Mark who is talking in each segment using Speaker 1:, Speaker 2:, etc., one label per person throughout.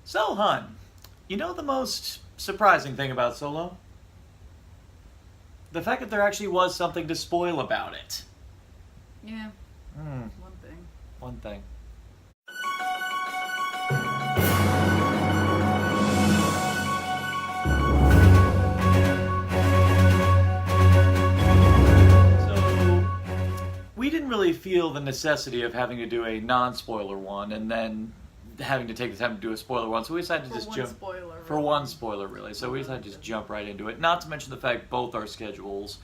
Speaker 1: So, hun, you know the most surprising thing about Solo? The fact that there actually was something to spoil about it.
Speaker 2: Yeah.
Speaker 1: Hmm,
Speaker 2: One thing.
Speaker 1: one thing. So, we didn't really feel the necessity of having to do a non-spoiler one and then having to take the time to do a spoiler one, so we decided to just jump
Speaker 2: spoiler.
Speaker 1: for one spoiler, really. So we decided to just jump right into it. Not to mention the fact both our schedules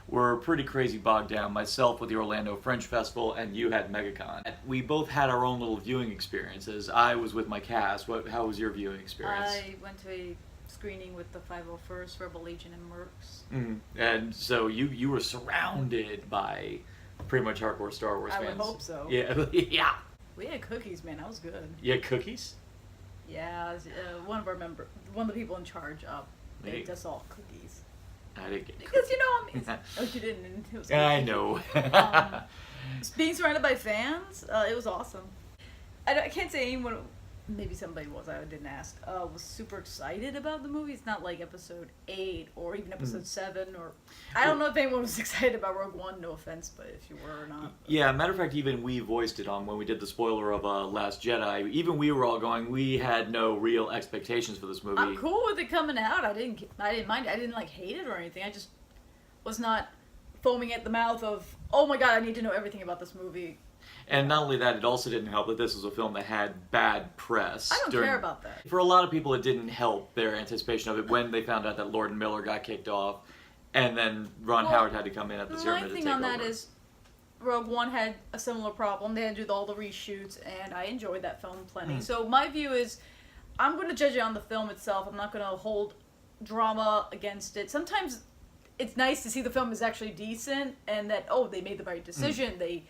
Speaker 1: were pretty crazy bogged down. Myself with the Orlando Fringe Festival, and you had MegaCon. We both had our own little viewing experiences. I was with my cast. How was your viewing experience?
Speaker 2: I went to a screening with the 501st Rebel Legion and Mercs.
Speaker 1: And so you were surrounded by pretty much hardcore Star Wars
Speaker 2: I
Speaker 1: fans.
Speaker 2: would hope so.
Speaker 1: Yeah, yeah.
Speaker 2: We had cookies, man. That was good.
Speaker 1: You had cookies?
Speaker 2: Yeah, one of the people in charge baked us all cookies.
Speaker 1: I didn't get
Speaker 2: Because oh, you didn't. And it was
Speaker 1: I know.
Speaker 2: being surrounded by fans, it was awesome. I can't say anyone. Maybe somebody was. I didn't ask. Was super excited about the movie. It's not like Episode 8 or even Episode 7 or. I don't know if anyone was excited about Rogue One. No offense, but if you were or not.
Speaker 1: Yeah, matter of fact, even we voiced it on when we did the spoiler of Last Jedi. Even we were all going. We had no real expectations for this movie.
Speaker 2: I'm cool with it coming out. I didn't mind it. I didn't hate it or anything. I just was not foaming at the mouth of, oh my god, I need to know everything about this movie.
Speaker 1: And not only that, it also didn't help that this was a film that had bad press.
Speaker 2: I don't care about that.
Speaker 1: For a lot of people, it didn't help their anticipation of it when they found out that Lord and Miller got kicked off, and then Ron Howard had to come in at the ceremony to take over.
Speaker 2: My thing on that is, Rogue One had a similar problem. They had to do all the reshoots, and I enjoyed that film plenty. So my view is, I'm going to judge it on the film itself. I'm not going to hold drama against it. Sometimes it's nice to see the film is actually decent, and that, they made the right decision. They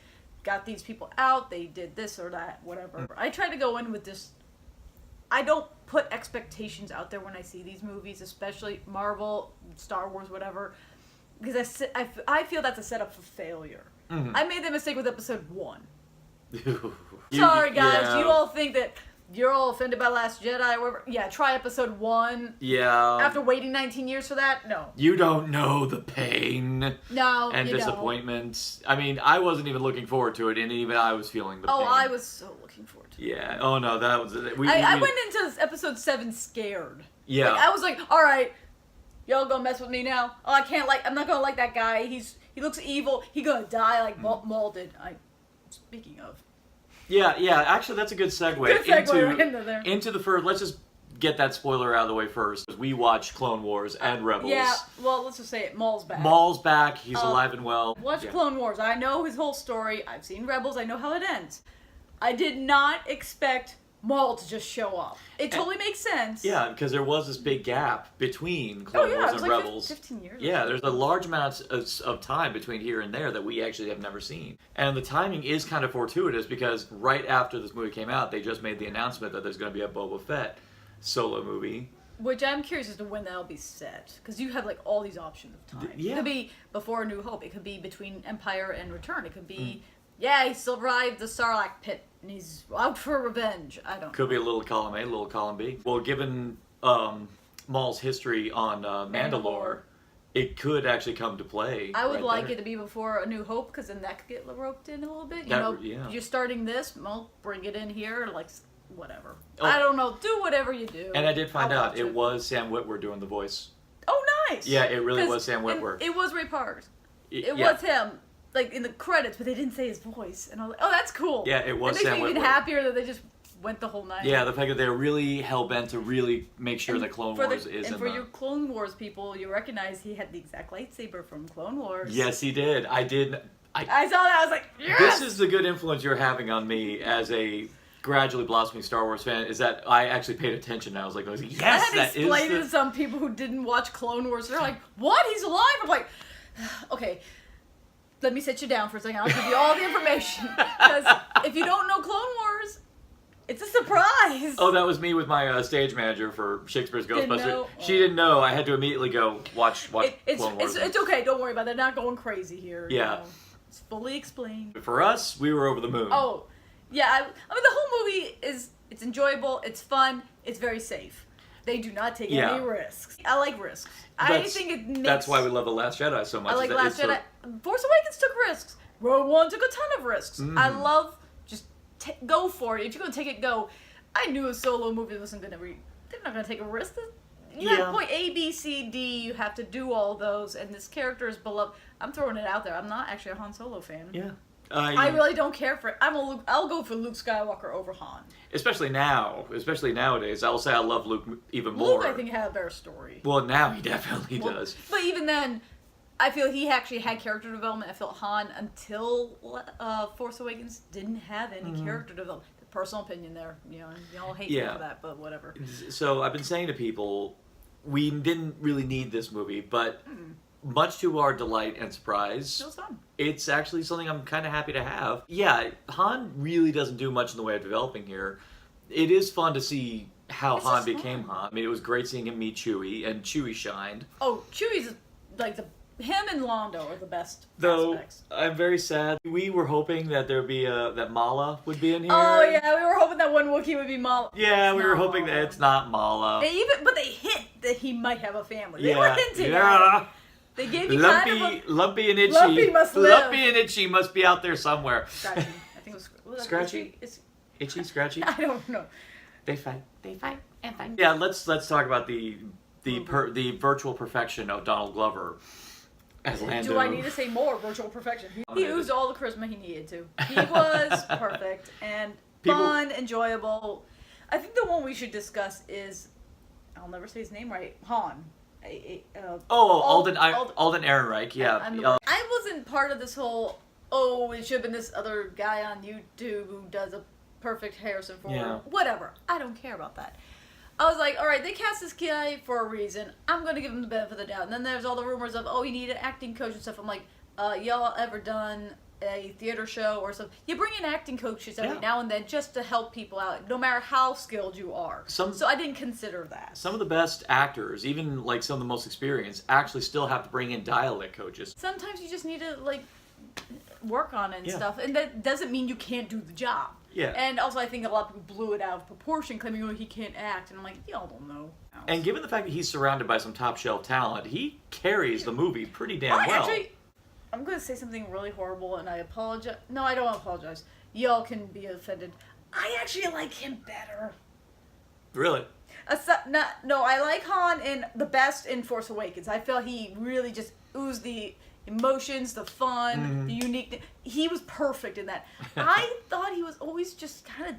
Speaker 2: got these people out, they did this or that, whatever. I try to go in with this. I don't put expectations out there when I see these movies, especially Marvel, Star Wars, whatever, because I feel that's a setup for failure. I made the mistake with Episode 1. Sorry, guys.
Speaker 1: Yeah.
Speaker 2: You all think that you're all offended by Last Jedi or whatever. Yeah, try Episode 1.
Speaker 1: Yeah.
Speaker 2: After waiting 19 years for that? No.
Speaker 1: You don't know the pain.
Speaker 2: No,
Speaker 1: and disappointment. I mean, I wasn't even looking forward to it, and even I was feeling the pain.
Speaker 2: Oh, I was so looking forward to it.
Speaker 1: Yeah. Oh, no, that was...
Speaker 2: I went into Episode 7 scared.
Speaker 1: Yeah.
Speaker 2: I was like, all right, y'all gonna mess with me now? Oh, I'm not gonna like that guy. He looks evil. He gonna die like Maul did. Speaking of.
Speaker 1: Yeah, actually that's a good segue, into the first. Let's just get that spoiler out of the way first. We watched Clone Wars and Rebels.
Speaker 2: Yeah, well, let's just say it. Maul's back.
Speaker 1: Maul's back. He's alive and well.
Speaker 2: Watch Clone Wars. I know his whole story. I've seen Rebels. I know how it ends. I did not expect Maul to just show up. It totally makes sense.
Speaker 1: Yeah, because there was this big gap between Clone Wars and Rebels.
Speaker 2: 15 years.
Speaker 1: Yeah, there's a large amount of time between here and there that we actually have never seen. And the timing is kind of fortuitous because right after this movie came out, they just made the announcement that there's going to be a Boba Fett solo movie.
Speaker 2: Which I'm curious as to when that'll be set. Because you have all these options of time.
Speaker 1: Yeah.
Speaker 2: It could be before A New Hope. It could be between Empire and Return. It could be... Yeah, he survived the Sarlacc pit, and he's out for revenge. I don't know.
Speaker 1: Could be a little column A, a little column B. Well, given Maul's history on Mandalore, it could actually come to play.
Speaker 2: I would like it to be before A New Hope, because then that could get roped in a little bit. You're starting this, well, bring it in here, whatever. I don't know. Do whatever you do.
Speaker 1: And I did find out it was Sam Witwer doing the voice.
Speaker 2: Oh, nice!
Speaker 1: Yeah, it really was Sam Witwer.
Speaker 2: It was Ray Parks. It was him. In the credits, but they didn't say his voice, and I was like, "Oh, that's cool."
Speaker 1: Yeah, it was Sam Witwer.
Speaker 2: It makes me even happier that they just went the whole night.
Speaker 1: Yeah, the fact that they're really hell bent to really make sure that Clone Wars is.
Speaker 2: And for your Clone Wars people, you recognize he had the exact lightsaber from Clone Wars.
Speaker 1: Yes, he did. I did.
Speaker 2: I saw that. I was like, yes!
Speaker 1: This is the good influence you're having on me as a gradually blossoming Star Wars fan. Is that I actually paid attention. And I was like, yes, that is.
Speaker 2: I had to explain it to some people who didn't watch Clone Wars. They're like, "What? He's alive?" I'm like, okay. Let me sit you down for a second. I'll give you all the information. Because if you don't know Clone Wars, it's a surprise.
Speaker 1: Oh, that was me with my stage manager for Shakespeare's Ghostbusters.
Speaker 2: Know?
Speaker 1: She didn't know. I had to immediately go watch Clone Wars.
Speaker 2: It's okay. Don't worry about it. They're not going crazy here.
Speaker 1: Yeah.
Speaker 2: It's fully explained.
Speaker 1: For us, we were over the moon.
Speaker 2: Oh, yeah. I mean, the whole movie is It's enjoyable. It's fun. It's very safe. They do not take any risks. I like risks. I think it makes...
Speaker 1: That's why we love The Last Jedi so much.
Speaker 2: I like Last Jedi. Force Awakens took risks. Rogue One took a ton of risks. I love just go for it. If you're gonna take it, go. I knew a solo movie wasn't gonna they're not gonna take a risk. You have point A, B, C, D. You have to do all those, and this character is beloved. I'm throwing it out there. I'm not actually a Han Solo fan.
Speaker 1: Yeah.
Speaker 2: I really don't care for it. I'll go for Luke Skywalker over Han.
Speaker 1: Especially nowadays. I will say I love Luke even more.
Speaker 2: Luke, I think, had a better story.
Speaker 1: Well, now he definitely does.
Speaker 2: But even then, I feel he actually had character development. I feel Han, until Force Awakens, didn't have any character development. Personal opinion there. You know, y'all hate me for that, but whatever.
Speaker 1: So I've been saying to people, we didn't really need this movie, but much to our delight and surprise,
Speaker 2: it was fun.
Speaker 1: It's actually something I'm kind of happy to have. Yeah, Han really doesn't do much in the way of developing here. It is fun to see how Han became Han. I mean, it was great seeing him meet Chewie, and Chewie shined.
Speaker 2: Oh, Chewie's like him and Londo are the best aspects.
Speaker 1: I'm very sad. We were hoping that there'd be that Mala would be in here.
Speaker 2: Oh yeah, we were hoping that one Wookiee would be Mala.
Speaker 1: Yeah, we were hoping that it's not Mala.
Speaker 2: But they hint that he might have a family. They were hinting at it. They gave you
Speaker 1: Lumpy and Itchy.
Speaker 2: Lumpy must live.
Speaker 1: Lumpy and Itchy must be out there somewhere.
Speaker 2: Scratchy. I think it was
Speaker 1: Scratchy? Itchy, Scratchy?
Speaker 2: I don't know.
Speaker 1: They fight and fight. Yeah, let's talk about the virtual perfection of Donald Glover as Lando.
Speaker 2: Do I need to say more? Virtual perfection. He used all the charisma he needed to. He was perfect and fun, enjoyable. I think the one we should discuss is, I'll never say his name right, Han.
Speaker 1: Alden Ehrenreich, yeah.
Speaker 2: I wasn't part of this whole, it should have been this other guy on YouTube who does a perfect Harrison Ford.
Speaker 1: Yeah.
Speaker 2: Whatever. I don't care about that. I was like, alright, they cast this guy for a reason. I'm going to give him the benefit of the doubt. And then there's all the rumors of, you need an acting coach and stuff. I'm like, y'all ever done a theater show or something? You bring in acting coaches every now and then just to help people out, no matter how skilled you are. So I didn't consider that.
Speaker 1: Some of the best actors, even like some of the most experienced, actually still have to bring in dialect coaches.
Speaker 2: Sometimes you just need to work on it and stuff, and that doesn't mean you can't do the job.
Speaker 1: Yeah.
Speaker 2: And also, I think a lot of people blew it out of proportion, claiming, he can't act, and I'm like, y'all don't know.
Speaker 1: And given the fact that he's surrounded by some top shelf talent, he carries the movie pretty damn well.
Speaker 2: Actually, I'm going to say something really horrible, and I apologize. No, I don't apologize. Y'all can be offended. I actually like him better.
Speaker 1: Really?
Speaker 2: No, I like Han the best in Force Awakens. I felt he really just oozed the emotions, the fun, the unique. He was perfect in that. I thought he was always just kind of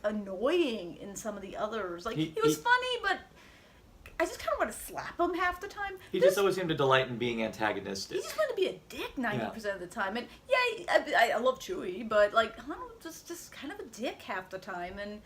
Speaker 2: annoying in some of the others. He was funny, but I just kind of want to slap him half the time.
Speaker 1: He just always seemed to delight in being antagonistic.
Speaker 2: He just wanted to be a dick 90% of the time. And I love Chewie, but Han was just kind of a dick half the time. And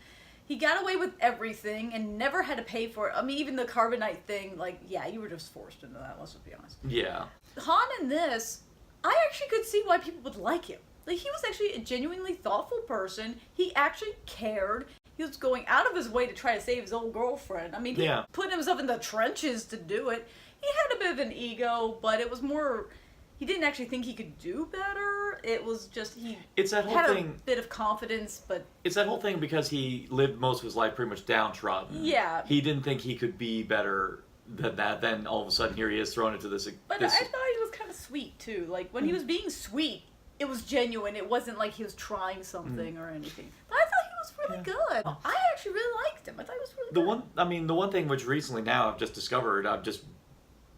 Speaker 2: he got away with everything and never had to pay for it. I mean, even the carbonite thing, you were just forced into that, let's just be honest.
Speaker 1: Yeah.
Speaker 2: Han in this, I actually could see why people would like him. He was actually a genuinely thoughtful person. He actually cared. He was going out of his way to try to save his old girlfriend. I mean, he put himself in the trenches to do it. He had a bit of an ego, but it was more... He didn't actually think he could do better. It was just had a bit of confidence, but... It's
Speaker 1: that whole thing because he lived most of his life pretty much downtrodden.
Speaker 2: Yeah.
Speaker 1: He didn't think he could be better than that. Then all of a sudden here he is thrown into this...
Speaker 2: But I thought he was kind of sweet, too. When he was being sweet, it was genuine. It wasn't like he was trying something or anything. But I thought he was really good. I actually really liked him. I thought he was really good.
Speaker 1: The one thing which recently now I've just discovered, I've just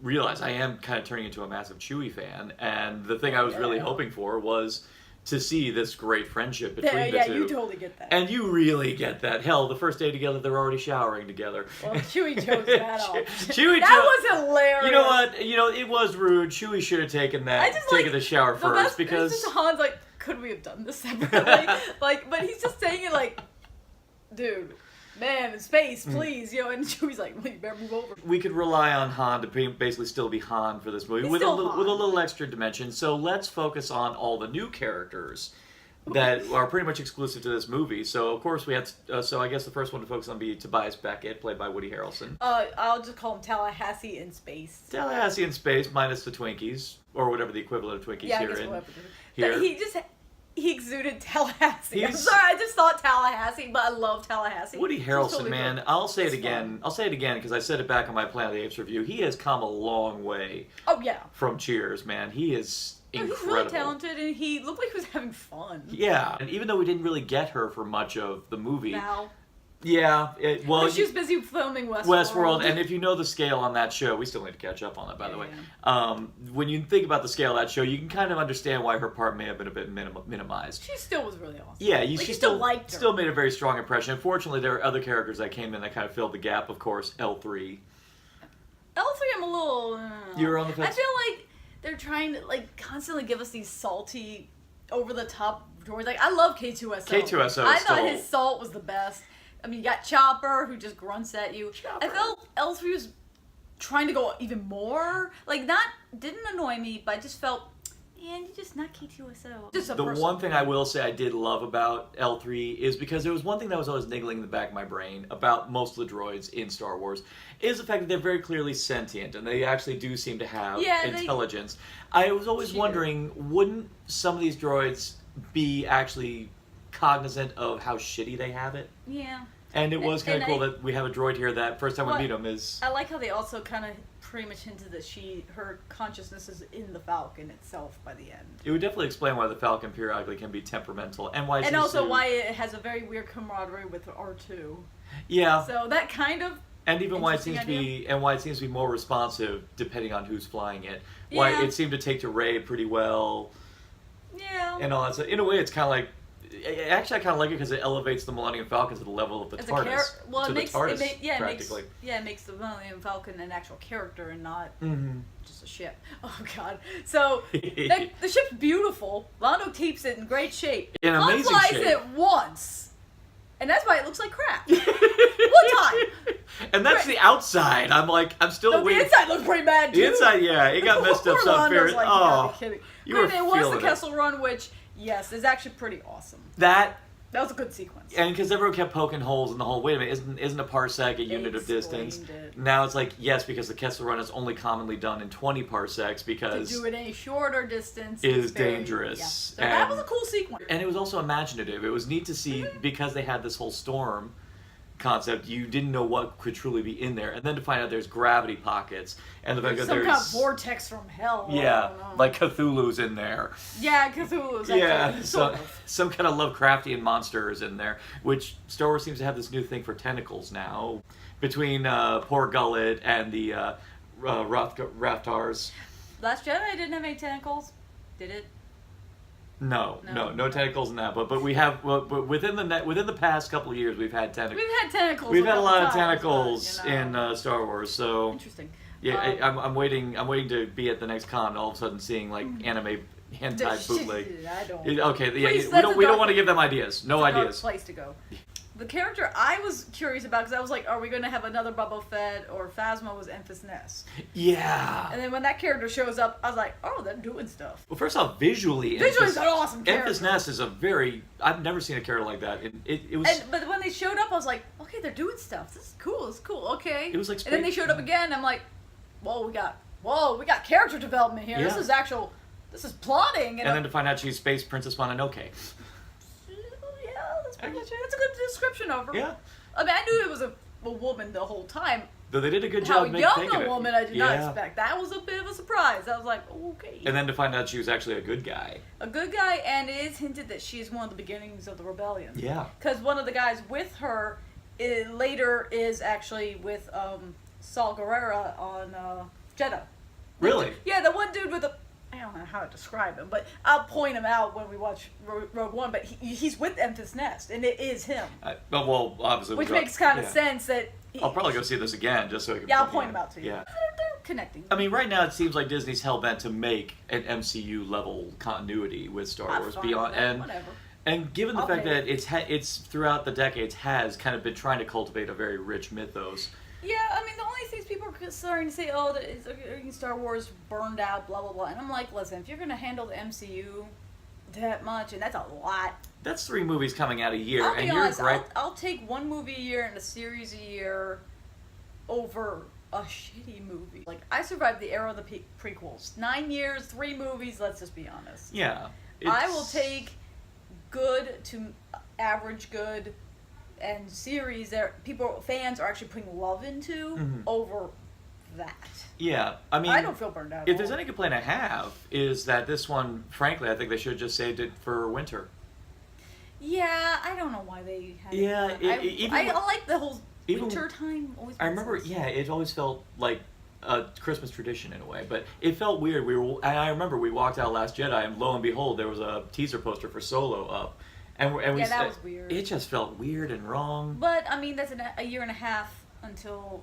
Speaker 1: realized I am kind of turning into a massive Chewie fan, and the thing I was really hoping for was to see this great friendship between the two.
Speaker 2: Yeah, you totally get that.
Speaker 1: And you really get that. Hell, the first day together, they're already showering together.
Speaker 2: Well, Chewie chose that off.
Speaker 1: That
Speaker 2: was hilarious.
Speaker 1: You know what? It was rude. Chewie should have taken the shower first because...
Speaker 2: It's just Han's could we have done this separately? But he's just saying it dude, man, in space, please, and Chewie's like, well, you better move over.
Speaker 1: We could rely on Han to basically still be Han for this movie with a little extra dimension. So let's focus on all the new characters that are pretty much exclusive to this movie. So of course we had. So I guess the first one to focus on would be Tobias Beckett, played by Woody Harrelson.
Speaker 2: I'll just call him Tallahassee in space.
Speaker 1: Tallahassee in space minus the Twinkies or whatever the equivalent of Twinkies here.
Speaker 2: He just. he exuded Tallahassee. I'm
Speaker 1: He's-
Speaker 2: sorry, I just thought Tallahassee, but I love Tallahassee.
Speaker 1: Woody
Speaker 2: He's
Speaker 1: Harrelson,
Speaker 2: totally
Speaker 1: man,
Speaker 2: good.
Speaker 1: I'll say it
Speaker 2: It's
Speaker 1: again.
Speaker 2: fun.
Speaker 1: I'll say it again because I said it back on my Planet of the Apes review. He has come a long way
Speaker 2: Oh yeah.
Speaker 1: from Cheers, man. He is
Speaker 2: No,
Speaker 1: incredible.
Speaker 2: he's really talented, and he looked like he was having fun.
Speaker 1: Yeah, and even though we didn't really get her for much of the movie,
Speaker 2: Val.
Speaker 1: yeah, well,
Speaker 2: She was busy filming Westworld.
Speaker 1: And if you know the scale on that show, we still need to catch up on that, by the way.
Speaker 2: Yeah.
Speaker 1: When you think about the scale of that show, you can kind of understand why her part may have been a bit minimized.
Speaker 2: She still was really awesome.
Speaker 1: Yeah,
Speaker 2: Like,
Speaker 1: she
Speaker 2: you still liked her.
Speaker 1: still made a very strong impression. Unfortunately, there are other characters that came in that kind of filled the gap. Of course, L3.
Speaker 2: L3, I'm a little.
Speaker 1: You were on the
Speaker 2: I
Speaker 1: fence?
Speaker 2: feel like they're trying to constantly give us these salty, over the top droids. Like I love K2SO.
Speaker 1: K2SO
Speaker 2: I
Speaker 1: is
Speaker 2: thought
Speaker 1: still-
Speaker 2: his salt was the best. I mean, you got Chopper who just grunts at you.
Speaker 1: Chopper.
Speaker 2: I felt L3 was trying to go even more. Like didn't annoy me, but I just felt, man, you're just not K2SO. Just a
Speaker 1: The
Speaker 2: personal
Speaker 1: one thing I will say I did love about L3 is because there was one thing that was always niggling in the back of my brain about most of the droids in Star Wars is the fact that they're very clearly sentient and they actually do seem to have intelligence. I was always wondering, wouldn't some of these droids be actually cognizant of how shitty they have it?
Speaker 2: Yeah.
Speaker 1: And it was kind
Speaker 2: And
Speaker 1: of cool that we have a droid here that first time we
Speaker 2: Well,
Speaker 1: meet him is...
Speaker 2: I like how they also kind of pretty much hinted that her consciousness is in the Falcon itself by the end.
Speaker 1: It would definitely explain why the Falcon periodically can be temperamental and why
Speaker 2: And also why it has a very weird camaraderie with R2.
Speaker 1: Yeah.
Speaker 2: So that kind of
Speaker 1: And even why it
Speaker 2: interesting
Speaker 1: seems to be, and why it seems to be more responsive depending on who's flying it. Why
Speaker 2: Yeah.
Speaker 1: it seemed to take to Rey pretty well,
Speaker 2: yeah.
Speaker 1: and all that. So in a way, it's kind of like. Actually, I kind of like it because it elevates the Millennium Falcon to the level of the
Speaker 2: As
Speaker 1: TARDIS.
Speaker 2: well,
Speaker 1: to
Speaker 2: it makes
Speaker 1: the TARDIS,
Speaker 2: it
Speaker 1: practically.
Speaker 2: makes the Millennium Falcon an actual character and not
Speaker 1: Mm-hmm.
Speaker 2: just a ship. Oh god. So the ship's beautiful. Londo keeps it in great shape.
Speaker 1: In
Speaker 2: Han
Speaker 1: amazing
Speaker 2: flies
Speaker 1: shape.
Speaker 2: it once, and that's why it looks like crap. One time.
Speaker 1: And that's the outside. I'm still
Speaker 2: No, the
Speaker 1: waiting.
Speaker 2: inside looks pretty bad too.
Speaker 1: The inside, yeah, it got messed up
Speaker 2: Poor
Speaker 1: so
Speaker 2: Londo's
Speaker 1: very.
Speaker 2: like, you gotta
Speaker 1: Oh,
Speaker 2: be kidding.
Speaker 1: you were
Speaker 2: Granted, it was
Speaker 1: feeling
Speaker 2: the
Speaker 1: it.
Speaker 2: Kessel Run, which yes, is actually pretty awesome.
Speaker 1: that.
Speaker 2: That was a good sequence.
Speaker 1: And because everyone kept poking holes in the whole, wait a minute, isn't a parsec a unit of distance?
Speaker 2: explained it.
Speaker 1: Now it's like, yes, because the Kessel Run is only commonly done in 20 parsecs
Speaker 2: To
Speaker 1: because...
Speaker 2: do it any shorter distance
Speaker 1: is
Speaker 2: is very-
Speaker 1: dangerous.
Speaker 2: Yeah. So that
Speaker 1: And-
Speaker 2: was a cool sequence.
Speaker 1: And it was also imaginative. It was neat to see, because they had this whole storm concept, you didn't know what could truly be in there. And then to find out there's gravity pockets, and the fact that
Speaker 2: Some
Speaker 1: there's...
Speaker 2: kind of vortex from hell. I
Speaker 1: yeah,
Speaker 2: don't know.
Speaker 1: like Cthulhu's in there.
Speaker 2: Yeah, Cthulhu's actually
Speaker 1: Yeah,
Speaker 2: sort
Speaker 1: so,
Speaker 2: of.
Speaker 1: some kind of Lovecraftian monster is in there, which Star Wars seems to have this new thing for tentacles now. Between Poor Gullet and the Raftars.
Speaker 2: Last Jedi didn't have any tentacles, did it?
Speaker 1: No
Speaker 2: No.
Speaker 1: tentacles in that. But we have but within the past couple of years we've had tentacles.
Speaker 2: We've had tentacles.
Speaker 1: We've had a lot of
Speaker 2: couple times,
Speaker 1: tentacles
Speaker 2: but, you know.
Speaker 1: in Star Wars. So
Speaker 2: Interesting.
Speaker 1: yeah, I'm waiting to be at the next con and all of a sudden seeing like anime hentai bootleg.
Speaker 2: I don't.
Speaker 1: Okay, yeah,
Speaker 2: Please,
Speaker 1: we
Speaker 2: that's
Speaker 1: don't
Speaker 2: a dark-
Speaker 1: want to give them ideas. No
Speaker 2: It's a dark
Speaker 1: ideas.
Speaker 2: place to go. The character I was curious about, because I was like, are we going to have another Boba Fett, or Phasma was Enfys Nest?
Speaker 1: Yeah.
Speaker 2: And then when that character shows up, I was like, oh, they're doing stuff.
Speaker 1: Well, first off, visually,
Speaker 2: Visually, it's an awesome character.
Speaker 1: Enfys Nest is a very... I've never seen a character like that. It was...
Speaker 2: But when they showed up, I was like, okay, they're doing stuff. This is cool. It's cool. Okay.
Speaker 1: It was like
Speaker 2: and then they showed up again. I'm like, whoa, we got character development here.
Speaker 1: Yeah.
Speaker 2: This is plotting.
Speaker 1: and then to find out she's Space Princess Mononoke.
Speaker 2: yeah, that's pretty much it. That's a good description of her.
Speaker 1: Yeah.
Speaker 2: I mean, I knew it was a woman the whole time.
Speaker 1: Though they did a good
Speaker 2: How
Speaker 1: job
Speaker 2: young
Speaker 1: making
Speaker 2: a
Speaker 1: it.
Speaker 2: woman I did not
Speaker 1: Yeah.
Speaker 2: expect. That was a bit of a surprise. I was like, okay.
Speaker 1: And then to find out she was actually a good guy.
Speaker 2: A good guy, and it is hinted that she is one of the beginnings of the rebellion.
Speaker 1: Yeah.
Speaker 2: Because one of the guys with her later is actually with Saul Guerrera on Jedi.
Speaker 1: Really?
Speaker 2: Yeah, the one dude with the... I don't know how to describe him, but I'll point him out when we watch Rogue One, but he's with Enfys Nest, and it is him.
Speaker 1: Well, obviously...
Speaker 2: Which
Speaker 1: we got-
Speaker 2: makes kind of
Speaker 1: yeah.
Speaker 2: sense that...
Speaker 1: I'll probably go see this again just so I can...
Speaker 2: Yeah, I'll point him out to you.
Speaker 1: Yeah.
Speaker 2: They're connecting.
Speaker 1: I mean, right now it seems like Disney's hell-bent to make an MCU-level continuity with Star
Speaker 2: I'm
Speaker 1: Wars
Speaker 2: fine
Speaker 1: beyond...
Speaker 2: with that,
Speaker 1: And
Speaker 2: whatever.
Speaker 1: And given the
Speaker 2: I'll
Speaker 1: fact
Speaker 2: pay
Speaker 1: that it's throughout the decades has kind of been trying to cultivate a very rich mythos.
Speaker 2: Yeah, I mean, the only things people are starting to say, oh, Star Wars burned out, blah, blah, blah. And I'm like, listen, if you're going to handle the MCU that much, and that's a lot.
Speaker 1: That's 3 movies coming out a year,
Speaker 2: I'll be
Speaker 1: and
Speaker 2: honest,
Speaker 1: you're right.
Speaker 2: I'll take one movie a year and a series a year over a shitty movie. Like, I survived the era of the prequels. 9 years, 3 movies, let's just be honest.
Speaker 1: Yeah.
Speaker 2: I will take good to average good and series that fans are actually putting love into over that.
Speaker 1: Yeah, I mean,
Speaker 2: I don't feel burned out.
Speaker 1: If there's any complaint I have, is that this one, frankly, I think they should have just saved it for winter.
Speaker 2: Yeah, I don't know why they had
Speaker 1: Yeah,
Speaker 2: I like the whole winter time. Always
Speaker 1: I remember, it always felt like a Christmas tradition in a way, but it felt weird. And I remember we walked out Last Jedi, and lo and behold, there was a teaser poster for Solo up. And
Speaker 2: that was weird.
Speaker 1: It just felt weird and wrong.
Speaker 2: But, I mean, that's a year and a half until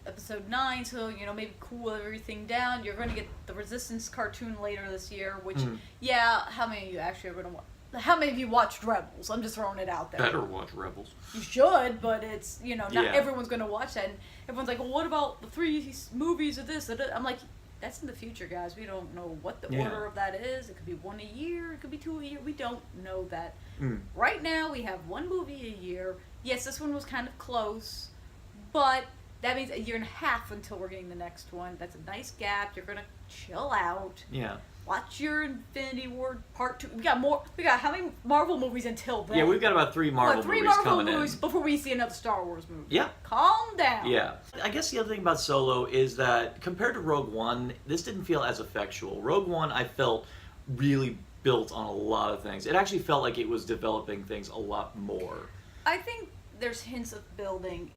Speaker 2: Episode 9, so, maybe cool everything down. You're going to get the Resistance cartoon later this year, which, how many of you actually are going to watch? How many of you watched Rebels? I'm just throwing it out there.
Speaker 1: Better watch Rebels.
Speaker 2: You should, but it's, not everyone's going to watch that. And everyone's like, well, what about the 3 movies of this? I'm like, that's in the future, guys. We don't know what the order of that is. It could be 1 a year. It could be 2 a year. We don't know that. Right now, we have 1 movie a year. Yes, this one was kind of close, but that means a year and a half until we're getting the next one. That's a nice gap. You're going to chill out.
Speaker 1: Yeah.
Speaker 2: Watch your Infinity War Part 2. We got more. We got how many Marvel movies until then?
Speaker 1: Yeah, we've got about 3 Marvel movies coming in.
Speaker 2: Before we see another Star Wars movie.
Speaker 1: Yeah.
Speaker 2: Calm down.
Speaker 1: Yeah. I guess the other thing about Solo is that compared to Rogue One, this didn't feel as effectual. Rogue One, I felt really built on a lot of things. It actually felt like it was developing things a lot more.
Speaker 2: I think there's hints of building.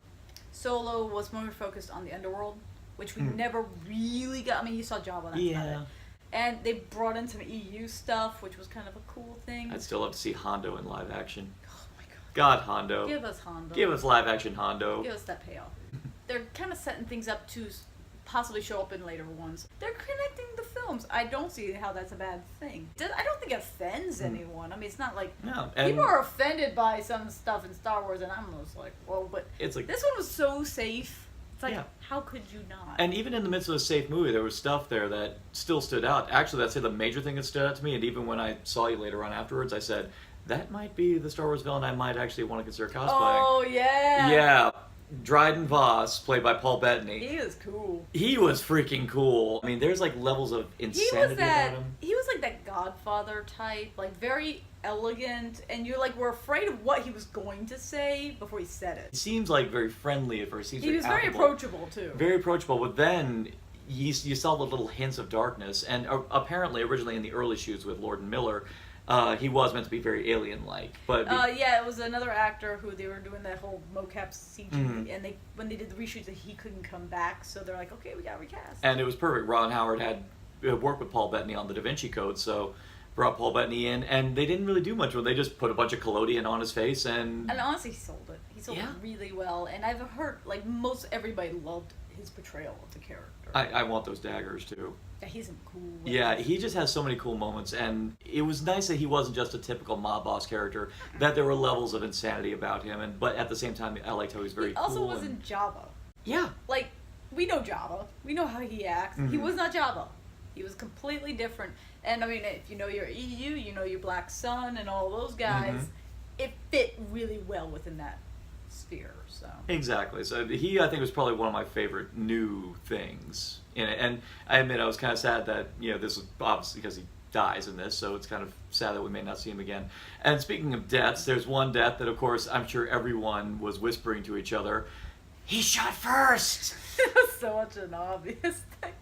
Speaker 2: Solo was more focused on the Underworld, which we never really got. I mean, you saw Jabba. That's about it. And they brought in some EU stuff, which was kind of a cool thing.
Speaker 1: I'd still love to see Hondo in live action.
Speaker 2: Oh my god.
Speaker 1: God, Hondo.
Speaker 2: Give us Hondo.
Speaker 1: Give us live action Hondo.
Speaker 2: Give us that payoff. They're kind of setting things up to possibly show up in later ones. They're connecting the films. I don't see how that's a bad thing. I don't think it offends anyone. I mean, it's not like...
Speaker 1: No.
Speaker 2: People are offended by some stuff in Star Wars, and I'm just like, well, but
Speaker 1: it's like,
Speaker 2: this one was so safe. It's like, how could you not?
Speaker 1: And even in the midst of a safe movie, there was stuff there that still stood out. Actually, that's the major thing that stood out to me, and even when I saw you later on afterwards, I said, that might be the Star Wars villain I might actually want to consider cosplaying.
Speaker 2: Oh, yeah.
Speaker 1: Yeah. Dryden Voss, played by Paul Bettany.
Speaker 2: He was cool.
Speaker 1: He was freaking cool. I mean, there's like levels of insanity about him.
Speaker 2: He was like that Godfather type, like very elegant, and you were afraid of what he was going to say before he said it.
Speaker 1: He seems like very friendly at first.
Speaker 2: He was very approachable too.
Speaker 1: Very approachable, but then you saw the little hints of darkness, and apparently originally in the early shoots with Lord and Miller, he was meant to be very alien-like. But
Speaker 2: it was another actor who they were doing that whole mocap CG, and when they did the reshoots, he couldn't come back, so they're like, okay, we gotta recast.
Speaker 1: And it was perfect. Ron Howard had worked with Paul Bettany on the Da Vinci Code, so brought Paul Bettany in, and they didn't really do much with it. They just put a bunch of collodion on his face, and
Speaker 2: honestly, he sold it. He sold it really well, and I've heard most everybody loved his portrayal of the character.
Speaker 1: I want those daggers too.
Speaker 2: Yeah, he's cool.
Speaker 1: Yeah, he just has so many cool moments, and it was nice that he wasn't just a typical mob boss character. That there were levels of insanity about him, but at the same time, I liked how he was very cool.
Speaker 2: He also wasn't Jabba.
Speaker 1: Yeah.
Speaker 2: We know Jabba. We know how he acts. He was not Jabba. He was completely different. And I mean, if you know your EU, you know your Black Sun, and all those guys, it fit really well within that sphere. So
Speaker 1: exactly. So he, I think, was probably one of my favorite new things in it. And I admit I was kind of sad that this was obviously because he dies in this, so it's kind of sad that we may not see him again. And speaking of deaths, there's one death that, of course, I'm sure everyone was whispering to each other, "He shot first."
Speaker 2: It was so much an obvious thing.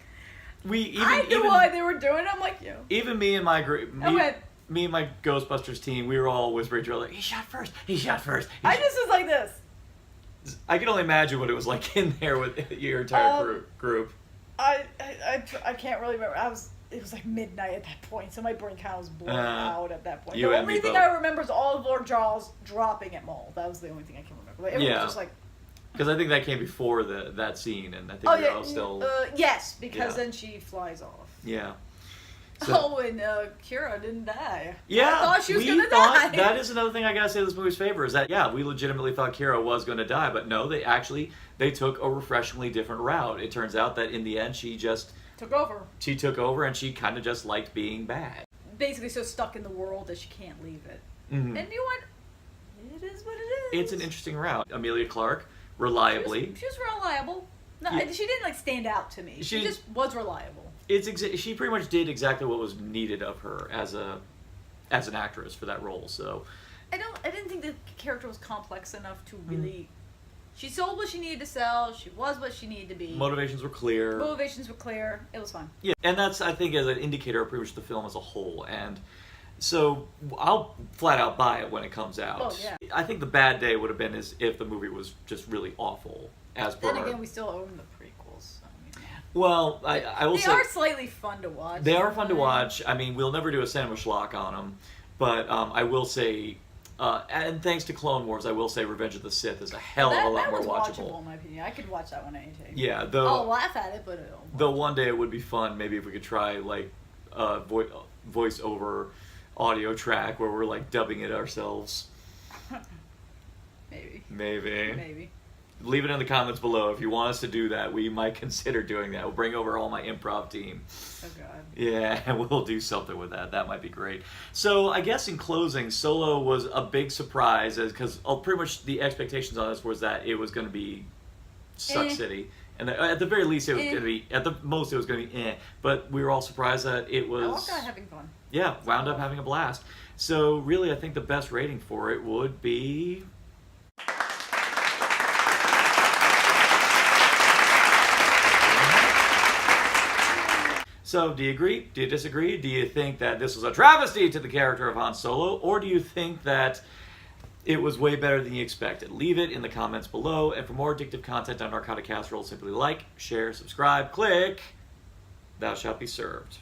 Speaker 1: I
Speaker 2: knew why they were doing it. I'm like,
Speaker 1: even me and my group, me and my Ghostbusters team, we were all whispering to each other, "He shot first. He shot first."
Speaker 2: I just was like this.
Speaker 1: I can only imagine what it was like in there with your entire group.
Speaker 2: I can't really remember. It was like midnight at that point, so my brain kind of was blown out at that point. The only thing I remember is all of our jaws dropping at Maul. That was the only thing I can remember. Like, everyone was just like...
Speaker 1: Because I think that came before that scene, and I think we were all still...
Speaker 2: yes, because then she flies off.
Speaker 1: Yeah. So,
Speaker 2: and Kira didn't die.
Speaker 1: Yeah,
Speaker 2: I thought she was going to die.
Speaker 1: That is another thing I gotta say this movie's favor, is that, we legitimately thought Kira was going to die, but no, they took a refreshingly different route. It turns out that in the end, she just...
Speaker 2: took over.
Speaker 1: She took over, and she kind of just liked being bad.
Speaker 2: Basically so stuck in the world that she can't leave it. And you know what? It is what it is.
Speaker 1: It's an interesting route. Amelia Clarke, reliably.
Speaker 2: She was reliable. No, she didn't stand out to me. She just was reliable.
Speaker 1: She pretty much did exactly what was needed of her as a as an actress for that role. So
Speaker 2: I didn't think the character was complex enough to really. She sold what she needed to sell. She was what she needed to be.
Speaker 1: motivations were clear.
Speaker 2: Motivations were clear. It was fun.
Speaker 1: Yeah, and that's, I think, as an indicator of pretty much the film as a whole. And so I'll flat out buy it when it comes out.
Speaker 2: Oh, yeah.
Speaker 1: I think the bad day would have been if the movie was just really awful. As per
Speaker 2: Then again, we still own the prequels. So,
Speaker 1: well, I will say
Speaker 2: they are slightly fun to watch.
Speaker 1: they are fun to watch. I mean, we'll never do a cinema schlock on them, but I will say, and thanks to Clone Wars, I will say Revenge of the Sith is a hell of a lot more watchable.
Speaker 2: In my opinion, I could watch that one anytime.
Speaker 1: Yeah,
Speaker 2: I'll laugh at it, but
Speaker 1: though one day it would be fun. Maybe if we could try like voice over audio track where we're like dubbing it ourselves. Maybe. Leave it in the comments below if you want us to do that. We might consider doing that. We'll bring over all my improv team.
Speaker 2: Oh god.
Speaker 1: Yeah, and we'll do something with that. That might be great. So I guess in closing, Solo was a big surprise because pretty much the expectations on this was that it was going to be Suck City. And at the very least, it was going to be, at the most, it was going to be But we were all surprised that it was...
Speaker 2: I walked out having fun.
Speaker 1: Yeah, wound up having a blast. So really, I think the best rating for it would be... So, do you agree? Do you disagree? Do you think that this was a travesty to the character of Han Solo? Or do you think that it was way better than you expected? Leave it in the comments below. And for more addictive content on Narcotic Casserole, simply like, share, subscribe, click. Thou shalt be served.